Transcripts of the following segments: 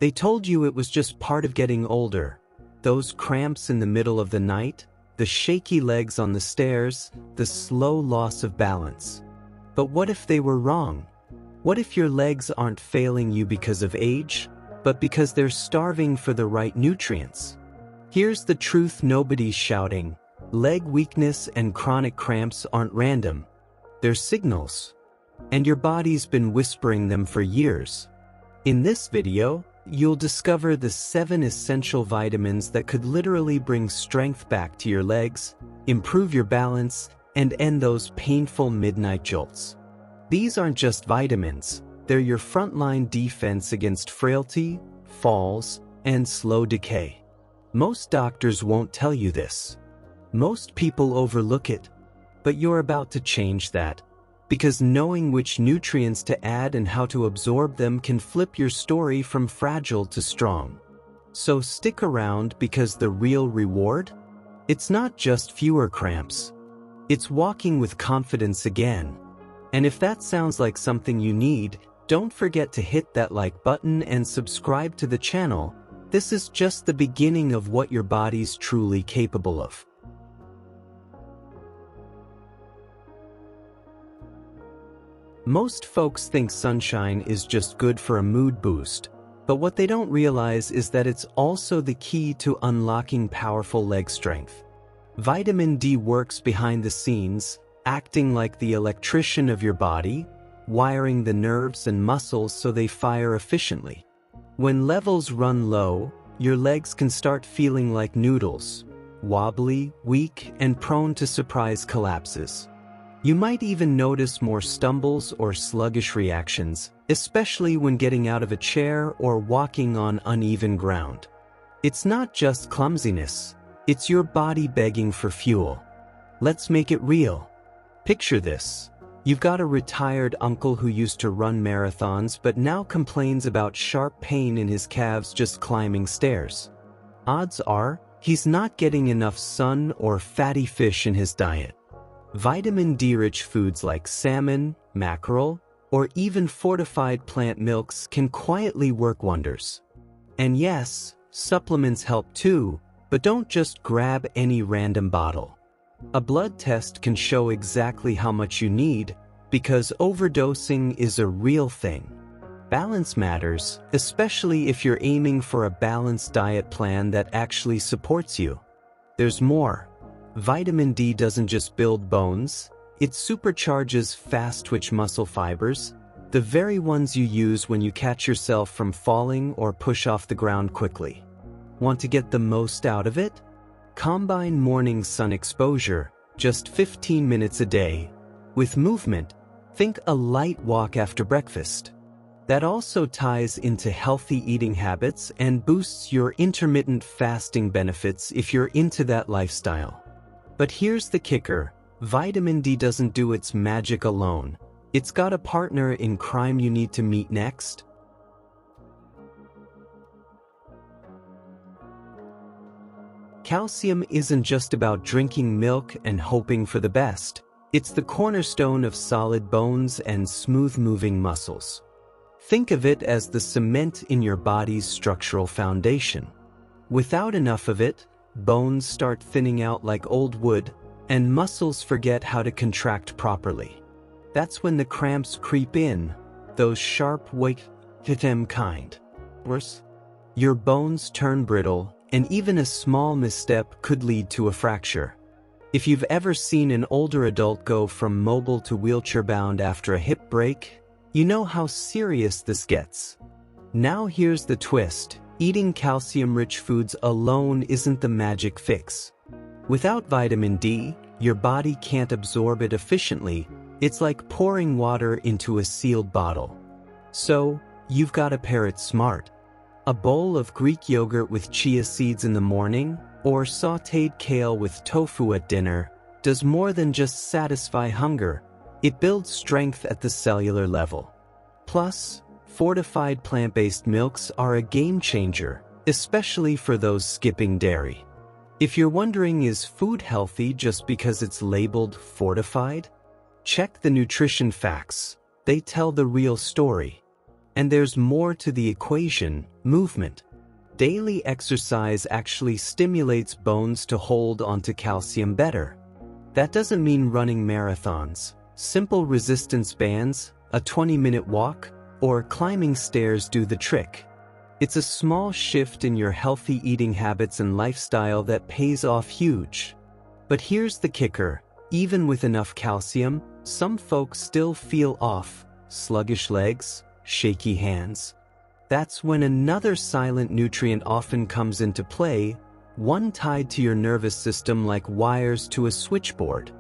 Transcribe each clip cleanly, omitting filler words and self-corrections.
They told you it was just part of getting older. Those cramps in the middle of the night, the shaky legs on the stairs, the slow loss of balance. But what if they were wrong? What if your legs aren't failing you because of age, but because they're starving for the right nutrients? Here's the truth nobody's shouting. Leg weakness and chronic cramps aren't random. They're signals. And your body's been whispering them for years. In this video, you'll discover the 7 essential vitamins that could literally bring strength back to your legs, improve your balance, and end those painful midnight jolts. These aren't just vitamins, they're your frontline defense against frailty, falls, and slow decay. Most doctors won't tell you this. Most people overlook it. But you're about to change that. Because knowing which nutrients to add and how to absorb them can flip your story from fragile to strong. So stick around, because the real reward? It's not just fewer cramps. It's walking with confidence again. And if that sounds like something you need, don't forget to hit that like button and subscribe to the channel. This is just the beginning of what your body's truly capable of. Most folks think sunshine is just good for a mood boost, but what they don't realize is that it's also the key to unlocking powerful leg strength. Vitamin D works behind the scenes, acting like the electrician of your body, wiring the nerves and muscles so they fire efficiently. When levels run low, your legs can start feeling like noodles, wobbly, weak, and prone to surprise collapses. You might even notice more stumbles or sluggish reactions, especially when getting out of a chair or walking on uneven ground. It's not just clumsiness, it's your body begging for fuel. Let's make it real. Picture this. You've got a retired uncle who used to run marathons but now complains about sharp pain in his calves just climbing stairs. Odds are, he's not getting enough sun or fatty fish in his diet. Vitamin D-rich foods like salmon, mackerel, or even fortified plant milks can quietly work wonders. And yes, supplements help too, but don't just grab any random bottle. A blood test can show exactly how much you need, because overdosing is a real thing. Balance matters, especially if you're aiming for a balanced diet plan that actually supports you. There's more. Vitamin D doesn't just build bones, it supercharges fast-twitch muscle fibers, the very ones you use when you catch yourself from falling or push off the ground quickly. Want to get the most out of it? Combine morning sun exposure, just 15 minutes a day, with movement. Think a light walk after breakfast. That also ties into healthy eating habits and boosts your intermittent fasting benefits if you're into that lifestyle. But here's the kicker, vitamin D doesn't do its magic alone. It's got a partner in crime you need to meet next. Calcium isn't just about drinking milk and hoping for the best. It's the cornerstone of solid bones and smooth-moving muscles. Think of it as the cement in your body's structural foundation. Without enough of it, bones start thinning out like old wood, and muscles forget how to contract properly. That's when the cramps creep in, those sharp, weak-to-them kind. Worse, your bones turn brittle, and even a small misstep could lead to a fracture. If you've ever seen an older adult go from mobile to wheelchair-bound after a hip break, you know how serious this gets. Now here's the twist. Eating calcium-rich foods alone isn't the magic fix. Without vitamin D, your body can't absorb it efficiently. It's like pouring water into a sealed bottle. So, you've got to pair it smart. A bowl of Greek yogurt with chia seeds in the morning, or sautéed kale with tofu at dinner, does more than just satisfy hunger. It builds strength at the cellular level. Plus, fortified plant-based milks are a game changer, especially for those skipping dairy. If you're wondering, is food healthy just because it's labeled fortified? Check the nutrition facts. They tell the real story. And there's more to the equation. Movement. Daily exercise actually stimulates bones to hold onto calcium better. That doesn't mean running marathons. Simple resistance bands, a 20-minute walk, or climbing stairs do the trick. It's a small shift in your healthy eating habits and lifestyle that pays off huge. But here's the kicker. Even with enough calcium, some folks still feel off, sluggish legs, shaky hands. That's when another silent nutrient often comes into play, one tied to your nervous system like wires to a switchboard.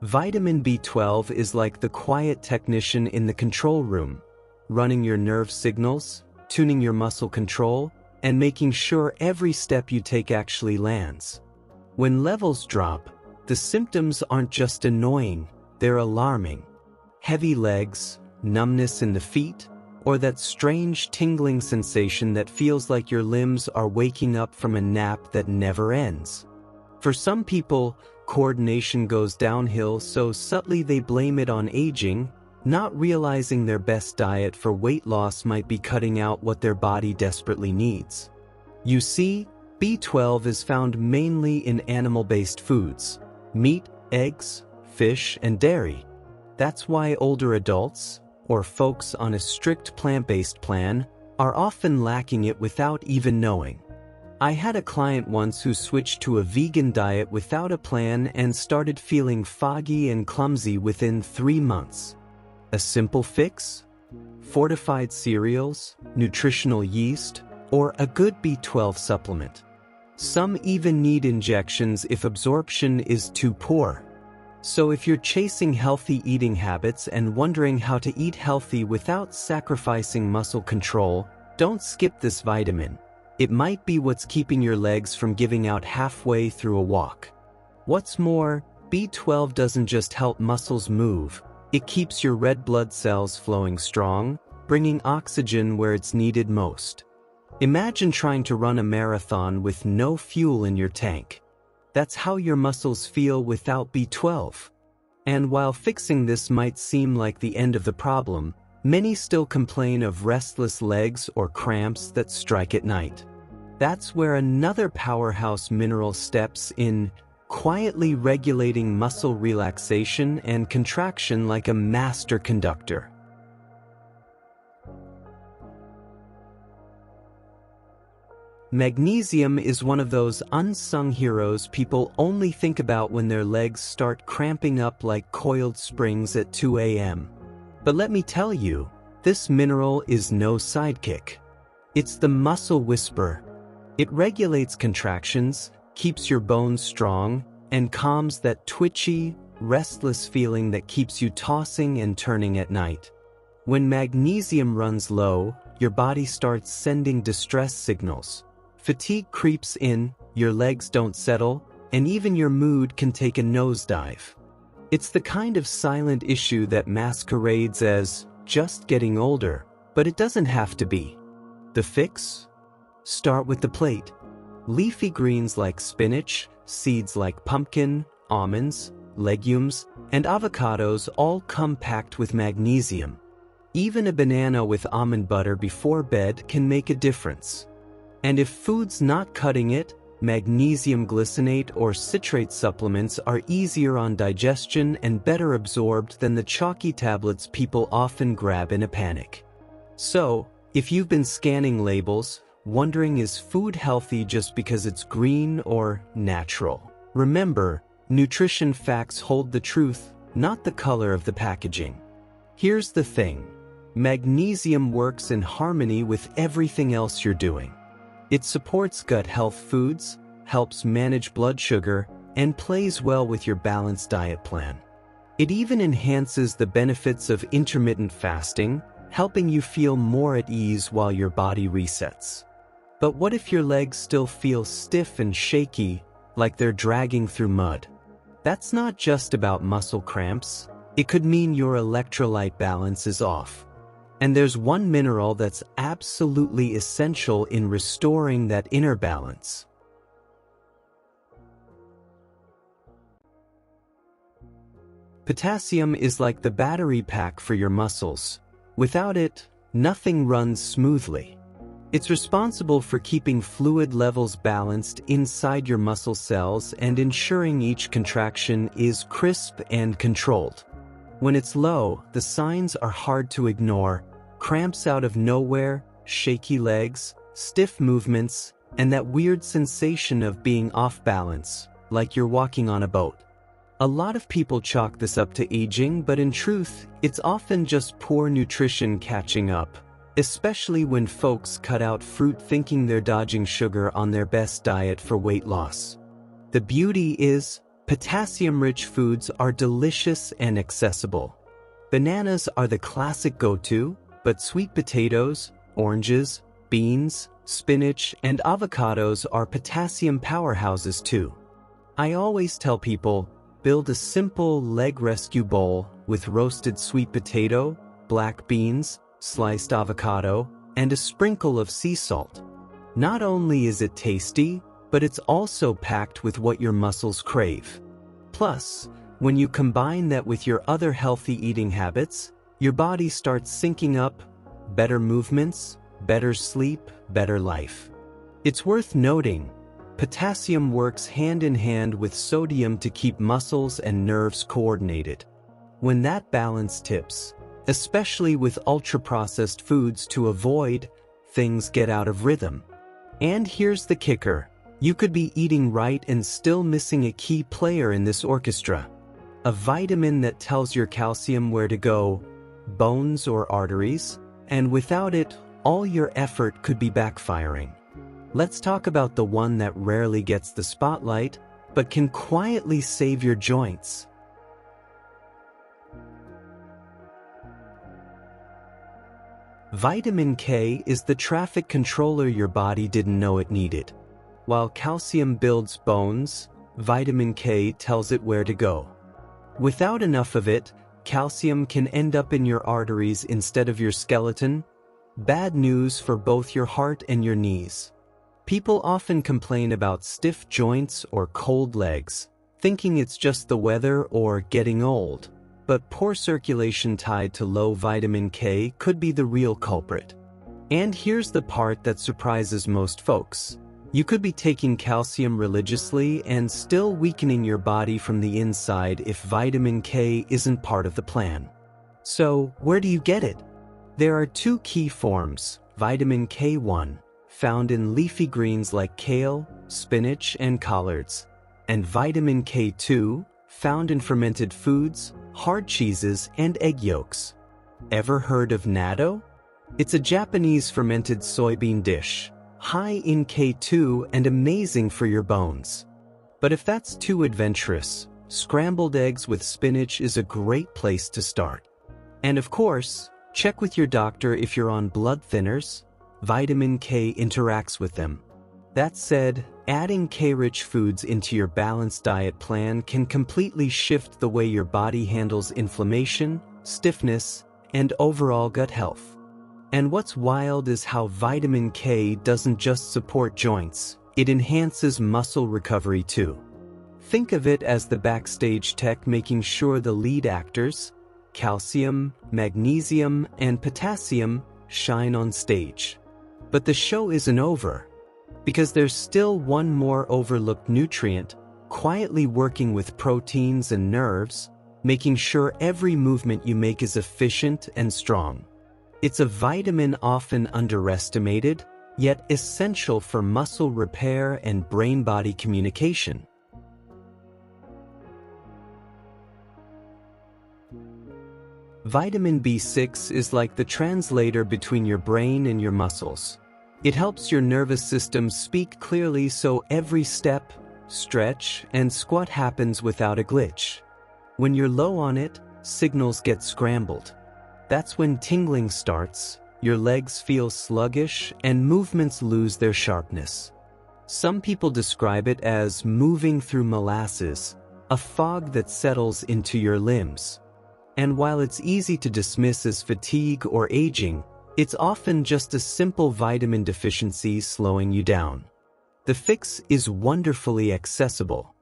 Vitamin B12 is like the quiet technician in the control room, running your nerve signals, tuning your muscle control, and making sure every step you take actually lands. When levels drop, the symptoms aren't just annoying, they're alarming. Heavy legs, numbness in the feet, or that strange tingling sensation that feels like your limbs are waking up from a nap that never ends. For some people, coordination goes downhill so subtly they blame it on aging, not realizing their best diet for weight loss might be cutting out what their body desperately needs. You see, B12 is found mainly in animal-based foods: meat, eggs, fish, and dairy. That's why older adults, or folks on a strict plant-based plan, are often lacking it without even knowing. I had a client once who switched to a vegan diet without a plan and started feeling foggy and clumsy within 3 months. A simple fix? Fortified cereals, nutritional yeast, or a good B12 supplement. Some even need injections if absorption is too poor. So if you're chasing healthy eating habits and wondering how to eat healthy without sacrificing muscle control, don't skip this vitamin. It might be what's keeping your legs from giving out halfway through a walk. What's more, B12 doesn't just help muscles move, it keeps your red blood cells flowing strong, bringing oxygen where it's needed most. Imagine trying to run a marathon with no fuel in your tank. That's how your muscles feel without B12. And while fixing this might seem like the end of the problem, many still complain of restless legs or cramps that strike at night. That's where another powerhouse mineral steps in, quietly regulating muscle relaxation and contraction like a master conductor. Magnesium is one of those unsung heroes people only think about when their legs start cramping up like coiled springs at 2 a.m. But let me tell you, this mineral is no sidekick. It's the muscle whisperer. It regulates contractions, keeps your bones strong, and calms that twitchy, restless feeling that keeps you tossing and turning at night. When magnesium runs low, your body starts sending distress signals. Fatigue creeps in, your legs don't settle, and even your mood can take a nosedive. It's the kind of silent issue that masquerades as just getting older, but it doesn't have to be. The fix? Start with the plate. Leafy greens like spinach, seeds like pumpkin, almonds, legumes, and avocados all come packed with magnesium. Even a banana with almond butter before bed can make a difference. And if food's not cutting it, magnesium glycinate or citrate supplements are easier on digestion and better absorbed than the chalky tablets people often grab in a panic. So, if you've been scanning labels, wondering is food healthy just because it's green or natural, remember, nutrition facts hold the truth, not the color of the packaging. Here's the thing. Magnesium works in harmony with everything else you're doing. It supports gut health foods, helps manage blood sugar, and plays well with your balanced diet plan. It even enhances the benefits of intermittent fasting, helping you feel more at ease while your body resets. But what if your legs still feel stiff and shaky, like they're dragging through mud? That's not just about muscle cramps. It could mean your electrolyte balance is off. And there's one mineral that's absolutely essential in restoring that inner balance. Potassium is like the battery pack for your muscles. Without it, nothing runs smoothly. It's responsible for keeping fluid levels balanced inside your muscle cells and ensuring each contraction is crisp and controlled. When it's low, the signs are hard to ignore: cramps out of nowhere, shaky legs, stiff movements, and that weird sensation of being off balance, like you're walking on a boat. A lot of people chalk this up to aging, but in truth, it's often just poor nutrition catching up, especially when folks cut out fruit thinking they're dodging sugar on their best diet for weight loss. The beauty is, potassium-rich foods are delicious and accessible. Bananas are the classic go-to, but sweet potatoes, oranges, beans, spinach, and avocados are potassium powerhouses too. I always tell people, build a simple leg rescue bowl with roasted sweet potato, black beans, sliced avocado, and a sprinkle of sea salt. Not only is it tasty, but it's also packed with what your muscles crave. Plus, when you combine that with your other healthy eating habits, your body starts syncing up: better movements, better sleep, better life. It's worth noting, potassium works hand in hand with sodium to keep muscles and nerves coordinated. When that balance tips, especially with ultra-processed foods to avoid, things get out of rhythm. And here's the kicker: you could be eating right and still missing a key player in this orchestra. A vitamin that tells your calcium where to go, bones or arteries, and without it, all your effort could be backfiring. Let's talk about the one that rarely gets the spotlight, but can quietly save your joints. Vitamin K is the traffic controller your body didn't know it needed. While calcium builds bones, vitamin K tells it where to go. Without enough of it, calcium can end up in your arteries instead of your skeleton. Bad news for both your heart and your knees. People often complain about stiff joints or cold legs, thinking it's just the weather or getting old. But poor circulation tied to low vitamin K could be the real culprit. And here's the part that surprises most folks. You could be taking calcium religiously and still weakening your body from the inside if vitamin K isn't part of the plan. So, where do you get it? There are two key forms: vitamin K1, found in leafy greens like kale, spinach, and collards, and vitamin K2, found in fermented foods, hard cheeses, and egg yolks. Ever heard of natto? It's a Japanese fermented soybean dish, high in K2 and amazing for your bones. But if that's too adventurous, scrambled eggs with spinach is a great place to start. And of course, check with your doctor if you're on blood thinners. Vitamin K interacts with them. That said, adding K-rich foods into your balanced diet plan can completely shift the way your body handles inflammation, stiffness, and overall gut health. And what's wild is how vitamin K doesn't just support joints, it enhances muscle recovery too. Think of it as the backstage tech making sure the lead actors, calcium, magnesium, and potassium, shine on stage. But the show isn't over, because there's still one more overlooked nutrient, quietly working with proteins and nerves, making sure every movement you make is efficient and strong. It's a vitamin often underestimated, yet essential for muscle repair and brain-body communication. Vitamin B6 is like the translator between your brain and your muscles. It helps your nervous system speak clearly so every step, stretch, and squat happens without a glitch. When you're low on it, signals get scrambled. That's when tingling starts, your legs feel sluggish, and movements lose their sharpness. Some people describe it as moving through molasses, a fog that settles into your limbs. And while it's easy to dismiss as fatigue or aging, it's often just a simple vitamin deficiency slowing you down. The fix is wonderfully accessible.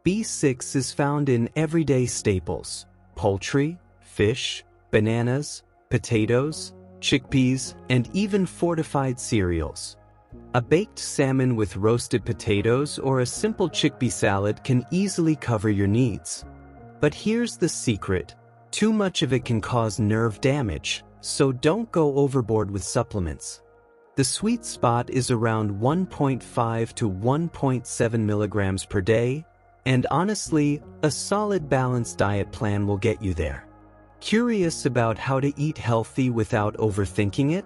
B6 is found in everyday staples: poultry, fish, bananas, potatoes, chickpeas, and even fortified cereals. A baked salmon with roasted potatoes or a simple chickpea salad can easily cover your needs. But here's the secret: too much of it can cause nerve damage, so don't go overboard with supplements. The sweet spot is around 1.5 to 1.7 milligrams per day, and honestly, a solid balanced diet plan will get you there. Curious about how to eat healthy without overthinking it?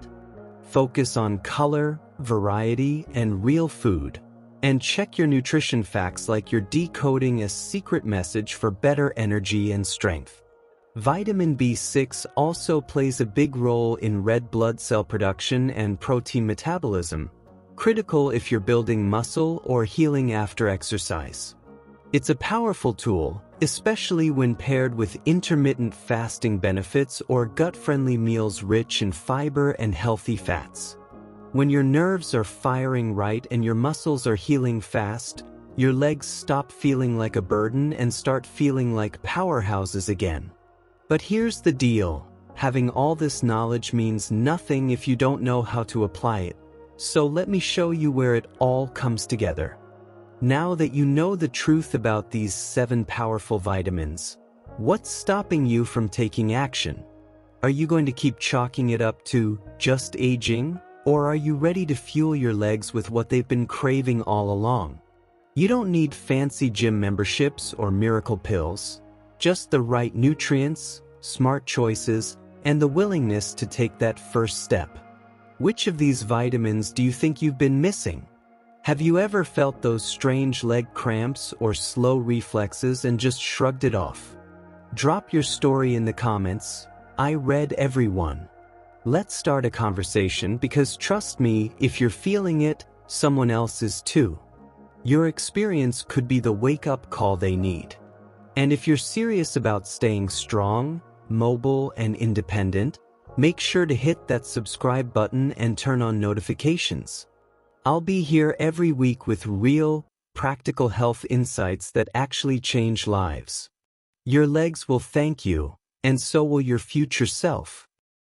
Focus on color, variety, and real food. And check your nutrition facts like you're decoding a secret message for better energy and strength. Vitamin B6 also plays a big role in red blood cell production and protein metabolism, critical if you're building muscle or healing after exercise. It's a powerful tool, especially when paired with intermittent fasting benefits or gut-friendly meals rich in fiber and healthy fats. When your nerves are firing right and your muscles are healing fast, your legs stop feeling like a burden and start feeling like powerhouses again. But here's the deal: having all this knowledge means nothing if you don't know how to apply it. So let me show you where it all comes together. Now that you know the truth about these 7 powerful vitamins, what's stopping you from taking action? Are you going to keep chalking it up to just aging, or are you ready to fuel your legs with what they've been craving all along? You don't need fancy gym memberships or miracle pills, just the right nutrients, smart choices, and the willingness to take that first step. Which of these vitamins do you think you've been missing? Have you ever felt those strange leg cramps or slow reflexes and just shrugged it off? Drop your story in the comments. I read every one. Let's start a conversation because trust me, if you're feeling it, someone else is too. Your experience could be the wake-up call they need. And if you're serious about staying strong, mobile, and independent, make sure to hit that subscribe button and turn on notifications. I'll be here every week with real, practical health insights that actually change lives. Your legs will thank you, and so will your future self.